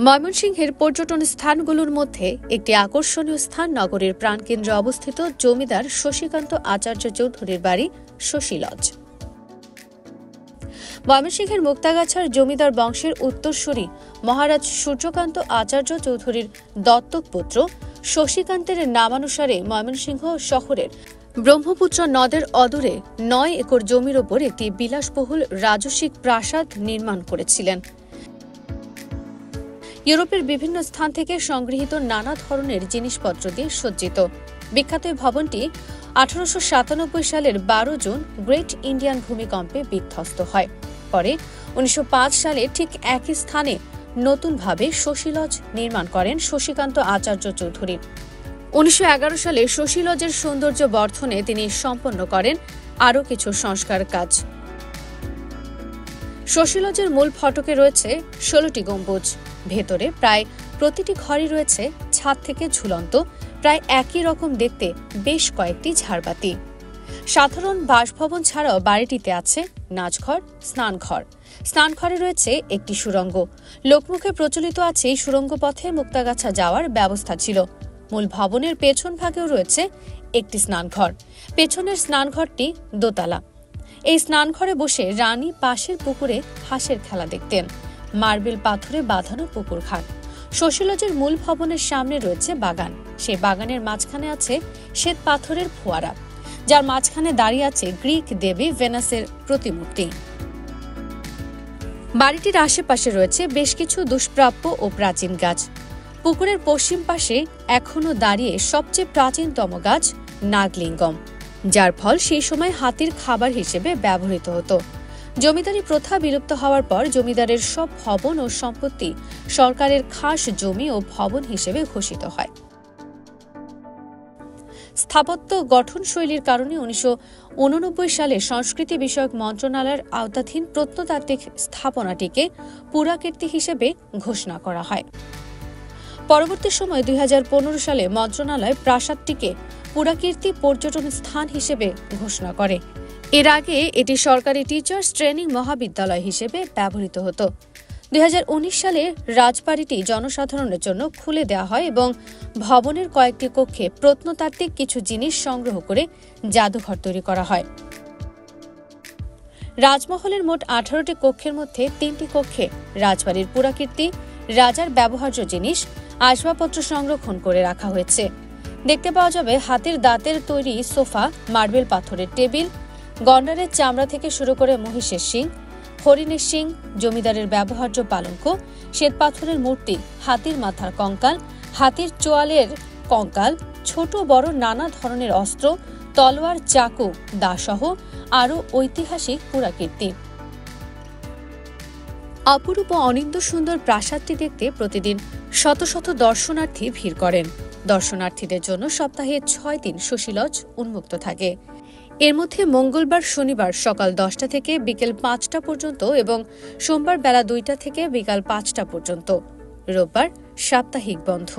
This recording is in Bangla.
ময়মনসিংহের পর্যটন স্থানগুলোর মধ্যে একটি আকর্ষণীয় স্থান নগরীর প্রাণকেন্দ্রে অবস্থিত জমিদার শশীকান্ত আচার্য চৌধুরীর বাড়ি শশী লজ। ময়মনসিংহের মুক্তাগাছার জমিদার বংশের উত্তরসূরি মহারাজ সূর্যকান্ত আচার্য চৌধুরীর দত্তক পুত্র শশীকান্তের নামানুসারে ময়মনসিংহ শহরের ব্রহ্মপুত্র নদের অদূরে ৯ একর জমির ওপর একটি বিলাসবহুল রাজসিক প্রাসাদ নির্মাণ করেছিলেন। ইউরোপের বিভিন্ন স্থান থেকে সংগৃহীত নানা ধরনের জিনিসপত্র দিয়ে সজ্জিত বিখ্যাত এই ভবনটি 1897 সালের 12 জুন গ্রেট ইন্ডিয়ান ভূমিকম্পে বিধ্বস্ত হয়। পরে 1905 সালে ঠিক একই স্থানে নতুনভাবে শশী লজ নির্মাণ করেন শশীকান্ত আচার্য চৌধুরী। 1911 সালে শশী লজের সৌন্দর্য বর্ধনে তিনি সম্পন্ন করেন আরও কিছু সংস্কার কাজ। শশী লজের মূল ফটকে রয়েছে 16টি গম্বুজ। ভেতরে প্রায় প্রতিটি ঘরই রয়েছে ছাদ থেকে ঝুলন্ত প্রায় একই রকম দেখতে বেশ কয়েকটি ঝাড়বাতি। সাধারণ বাসভবন ছাড়াও বাড়িটিতে আছে নাচঘর, স্নানঘর। স্নানঘরে রয়েছে একটি সুড়ঙ্গ। লোকমুখে প্রচলিত আছে এই সুড়ঙ্গ পথে মুক্তাগাছা যাওয়ার ব্যবস্থা ছিল। মূল ভবনের পেছন ভাগেও রয়েছে একটি স্নানঘর। পেছনের স্নানঘরটি দোতলা। এই স্নানঘরে বসে রানী পাশের পুকুরে হাঁসের খেলা দেখতেন। মার্বেল পাথরে বাঁধানো পুকুর ঘাট। শশী লজের মূল ভবনের সামনে রয়েছে বাগান। সেই বাগানের মাঝখানে আছে শ্বেত পাথরের ফোয়ারা, যার মাঝখানে দাঁড়িয়ে আছে গ্রিক দেবী ভেনাসের প্রতিমূর্তি। বাড়িটির আশেপাশে রয়েছে বেশ কিছু দুষ্প্রাপ্য ও প্রাচীন গাছ। পুকুরের পশ্চিম পাশে এখনো দাঁড়িয়ে সবচেয়ে প্রাচীনতম গাছ নাগলিঙ্গম, যার ফল সেই সময় হাতির খাবার হিসেবে ব্যবহৃত হতো। জমিদারি প্রথা বিলুপ্ত হওয়ার পর জমিদারের সব ভবন ও সম্পত্তি সরকারের খাস জমি ও ভবন হিসেবে ঘোষিত হয়। স্থাপত্য গঠনশৈলীর কারণে 1989 সালে সংস্কৃতি বিষয়ক মন্ত্রণালয়ের আওতাধীন প্রত্নতাত্ত্বিক স্থাপনাটিকে পুরাকীর্তি হিসেবে ঘোষণা করা হয়। পরবর্তী সময়ে 2015 সালে মন্ত্রণালয় প্রাসাদটিকে পুরাকীর্তি পর্যটন স্থান হিসেবে ঘোষণা করে। এর আগে এটি সরকারি টিচার্স ট্রেনিং মহাবিদ্যালয় হিসেবে ব্যবহৃত হতো। 2019 সালে রাজবাড়িটি জনসাধারণের জন্য খুলে দেওয়া হয় এবং ভবনের কয়েকটি কক্ষে প্রত্নতাত্ত্বিক কিছু জিনিস সংগ্রহ করে জাদুঘর তৈরি করা হয়। রাজমহলের মোট 18টি কক্ষের মধ্যে 3টি কক্ষে রাজবাড়ির পুরাকীর্তি, রাজার ব্যবহার্য জিনিস, আসবাবপত্র সংরক্ষণ করে রাখা হয়েছে। দেখতে পাওয়া যাবে হাতির দাঁতের তৈরি সোফা, মার্বেল পাথরের টেবিল, গন্ডারের চামড়া থেকে শুরু করে মহিষের শিং, হরিণের শিং, জমিদারের ব্যবহার্য পালঙ্ক, শ্বেতপাথরের মূর্তি, হাতির মাথার কঙ্কাল, হাতির চোয়ালের কঙ্কাল, ছোট বড় নানা ধরনের অস্ত্র, তলোয়ার, চাকু, দাসহ আরও ঐতিহাসিক পুরাকীর্তি। অপরূপ অনিন্দ্য সুন্দর প্রাসাদটি দেখতে প্রতিদিন শত শত দর্শনার্থী ভিড় করেন। দর্শনার্থীদের জন্য সপ্তাহে 6 দিন শশী লজ উন্মুক্ত থাকে। এর মধ্যে মঙ্গলবার, শনিবার সকাল 10টা থেকে বিকেল 5টা পর্যন্ত এবং সোমবার বেলা 2টা থেকে বিকাল 5টা পর্যন্ত। রোববার সাপ্তাহিক বন্ধ।